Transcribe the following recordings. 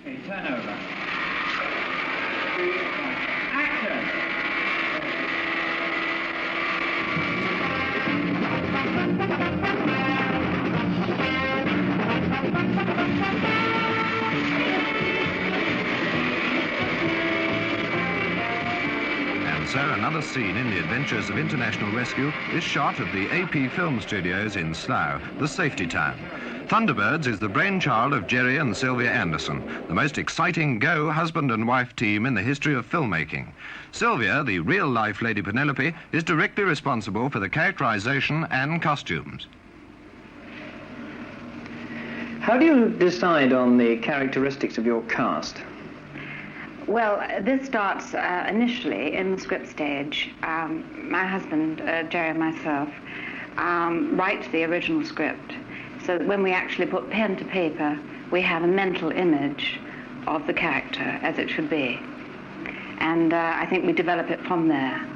Okay, turn over. Action! So another scene in the adventures of international rescue is shot at the AP Film Studios in Slough, the safety town. Thunderbirds is the brainchild of Jerry and Sylvia Anderson, the most exciting go husband and wife team in the history of filmmaking. Sylvia, the real-life Lady Penelope, is directly responsible for the characterization and costumes. How do you decide on the characteristics of your cast? Well, this starts initially in the script stage. My husband, Jerry, and myself write the original script, so that when we actually put pen to paper, we have a mental image of the character as it should be. And I think we develop it from there.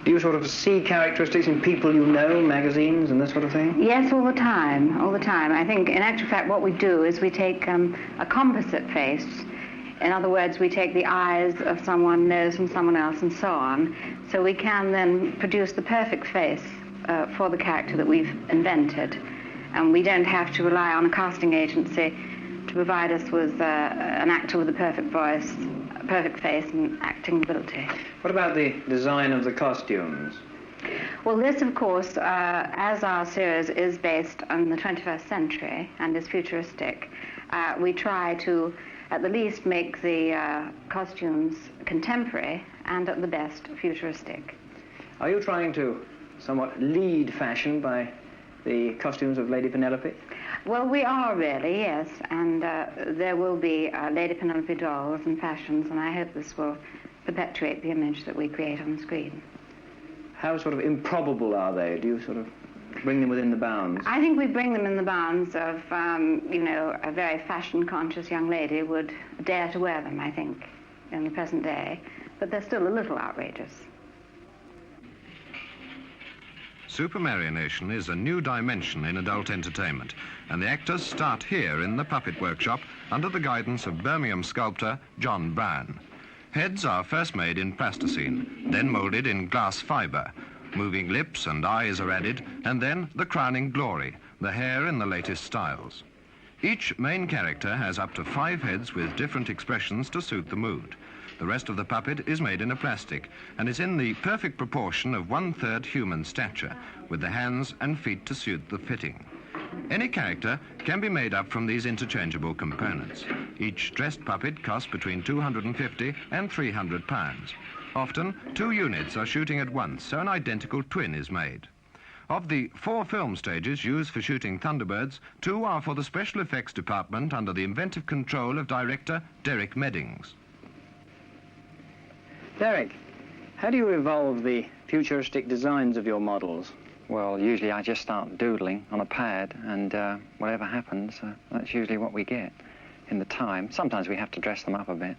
Do you sort of see characteristics in people you know, magazines and that sort of thing? Yes, all the time, all the time. I think, in actual fact, what we do is we take a composite face. In other words, we take the eyes of someone, nose from someone else, and so on. So we can then produce the perfect face for the character that we've invented. And we don't have to rely on a casting agency to provide us with an actor with a perfect voice, a perfect face, and acting ability. What about the design of the costumes? Well, this, of course, as our series is based on the 21st century and is futuristic, we try to at the least make the costumes contemporary and at the best futuristic. Are you trying to somewhat lead fashion by the costumes of Lady Penelope? Well, we are really, yes, and there will be Lady Penelope dolls and fashions, and I hope this will perpetuate the image that we create on the screen. How sort of improbable are they? Do you sort of bring them within the bounds? I think we bring them in the bounds of, you know, a very fashion-conscious young lady would dare to wear them, I think, in the present day. But they're still a little outrageous. Supermarionation is a new dimension in adult entertainment, and the actors start here in the puppet workshop under the guidance of Birmingham sculptor John Brown. Heads are first made in plasticine, then moulded in glass fibre. Moving lips and eyes are added, and then the crowning glory, the hair in the latest styles. Each main character has up to 5 heads with different expressions to suit the mood. The rest of the puppet is made in a plastic and is in the perfect proportion of 1/3 human stature, with the hands and feet to suit the fitting. Any character can be made up from these interchangeable components. Each dressed puppet costs between £250 and £300. Often, 2 units are shooting at once, so an identical twin is made. Of the 4 film stages used for shooting Thunderbirds, 2 are for the special effects department under the inventive control of director Derek Meddings. Derek, how do you evolve the futuristic designs of your models? Well, usually I just start doodling on a pad, and whatever happens, that's usually what we get in the time. Sometimes we have to dress them up a bit.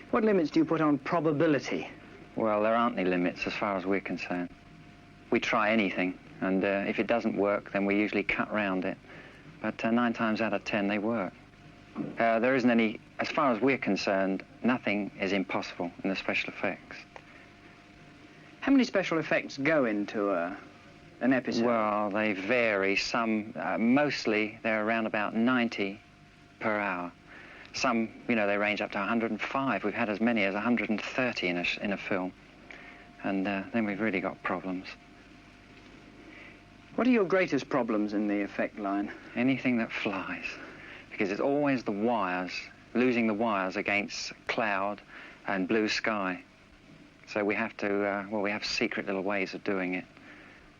What limits do you put on probability? Well, there aren't any limits as far as we're concerned. We try anything, and if it doesn't work, then we usually cut round it. But 9 times out of 10, they work. There isn't any, as far as we're concerned, nothing is impossible in the special effects. How many special effects go into an episode? Well, they vary. Some, mostly, they're around about 90 per hour. Some, you know, they range up to 105. We've had as many as 130 in a film. And then we've really got problems. What are your greatest problems in the effect line? Anything that flies. Because it's always the wires, losing the wires against cloud and blue sky. So we have to, well, we have secret little ways of doing it.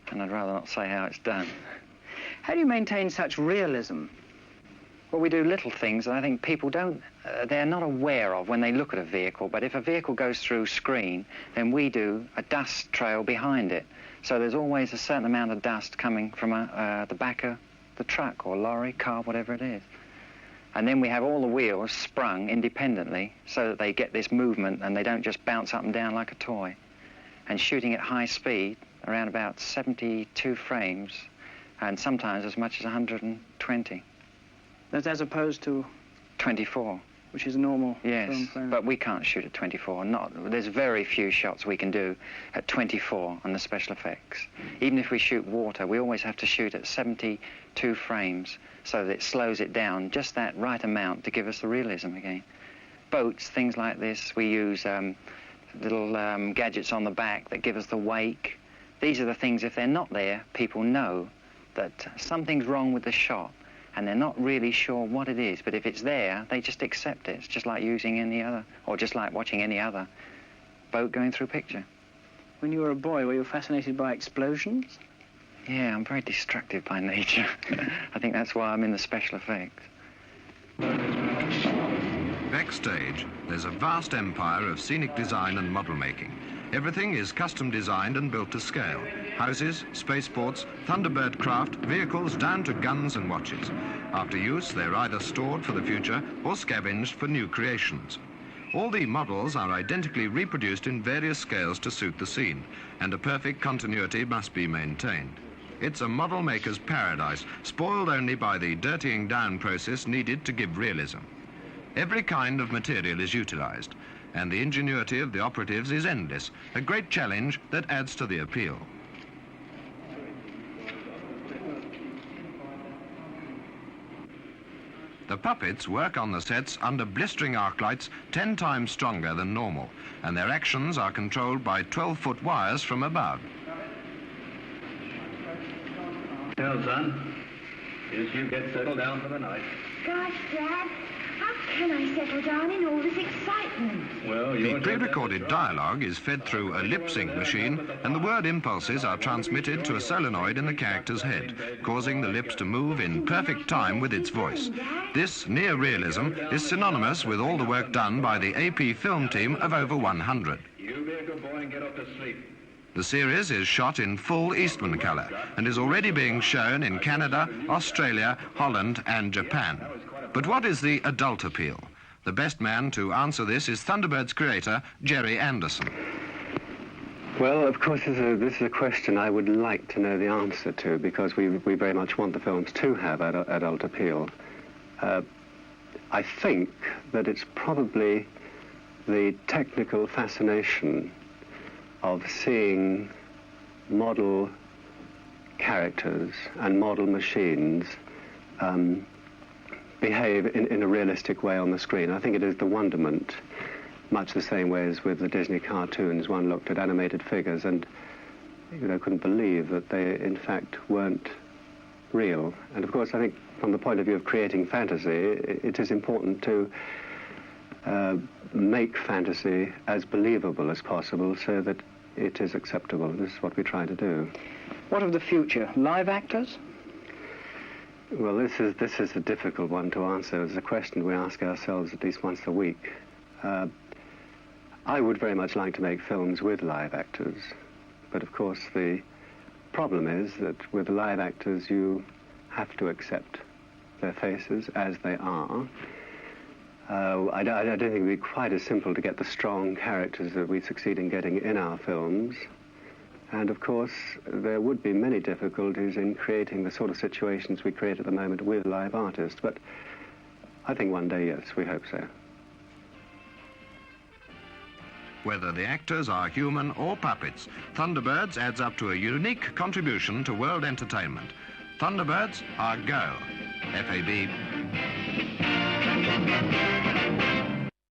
And I'd rather not say how it's done. How do you maintain such realism? Well, we do little things that I think people don't, they're not aware of when they look at a vehicle. But if a vehicle goes through screen, then we do a dust trail behind it. So there's always a certain amount of dust coming from the back of the truck or lorry, car, whatever it is. And then we have all the wheels sprung independently so that they get this movement and they don't just bounce up and down like a toy. And shooting at high speed, around about 72 frames, and sometimes as much as 120. That's as opposed to 24. Which is a normal Yes, film frame. but we can't shoot at 24. There's very few shots we can do at 24 on the special effects. Even if we shoot water, we always have to shoot at 72 frames so that it slows it down just that right amount to give us the realism again. Boats, things like this, we use little gadgets on the back that give us the wake. These are the things, if they're not there, people know that something's wrong with the shot, and they're not really sure what it is, but if it's there, they just accept it. It's just like using any other, or just like watching any other boat going through a picture. When you were a boy, were you fascinated by explosions? Yeah, I'm very destructive by nature. I think that's why I'm in the special effects. Backstage, there's a vast empire of scenic design and model making. Everything is custom designed and built to scale. Houses, spaceports, Thunderbird craft, vehicles down to guns and watches. After use, they're either stored for the future or scavenged for new creations. All the models are identically reproduced in various scales to suit the scene, and a perfect continuity must be maintained. It's a model maker's paradise, spoiled only by the dirtying down process needed to give realism. Every kind of material is utilized, and the ingenuity of the operatives is endless, a great challenge that adds to the appeal. The puppets work on the sets under blistering arc lights 10 times stronger than normal, and their actions are controlled by 12-foot wires from above. Well, son, guess you get settled down for the night. Gosh, Dad, how can I settle down in all this excitement? Well, The pre-recorded dialogue is fed through a lip-sync machine, and the word impulses are transmitted to a solenoid in the character's head, causing the lips to move in perfect time with its voice. This near realism is synonymous with all the work done by the AP film team of over 100. You be a good boy and get off to sleep. The series is shot in full Eastman colour and is already being shown in Canada, Australia, Holland and Japan. But what is the adult appeal? The best man to answer this is Thunderbirds creator Jerry Anderson. Well, of course, this is a question I would like to know the answer to, because we very much want the films to have adult appeal. I think that it's probably the technical fascination of seeing model characters and model machines behave in a realistic way on the screen. I think it is the wonderment, much the same way as with the Disney cartoons. One looked at animated figures and couldn't believe that they in fact weren't real. And of course, I think from the point of view of creating fantasy, it is important to make fantasy as believable as possible so that it is acceptable. This is what we try to do. What of the future? Live actors? Well, this is a difficult one to answer. It's a question we ask ourselves at least once a week. I would very much like to make films with live actors, but of course the problem is that with live actors you have to accept their faces as they are. I don't think it would be quite as simple to get the strong characters that we succeed in getting in our films. And of course, there would be many difficulties in creating the sort of situations we create at the moment with live artists. But I think one day, yes, we hope so. Whether the actors are human or puppets, Thunderbirds adds up to a unique contribution to world entertainment. Thunderbirds are go. FAB.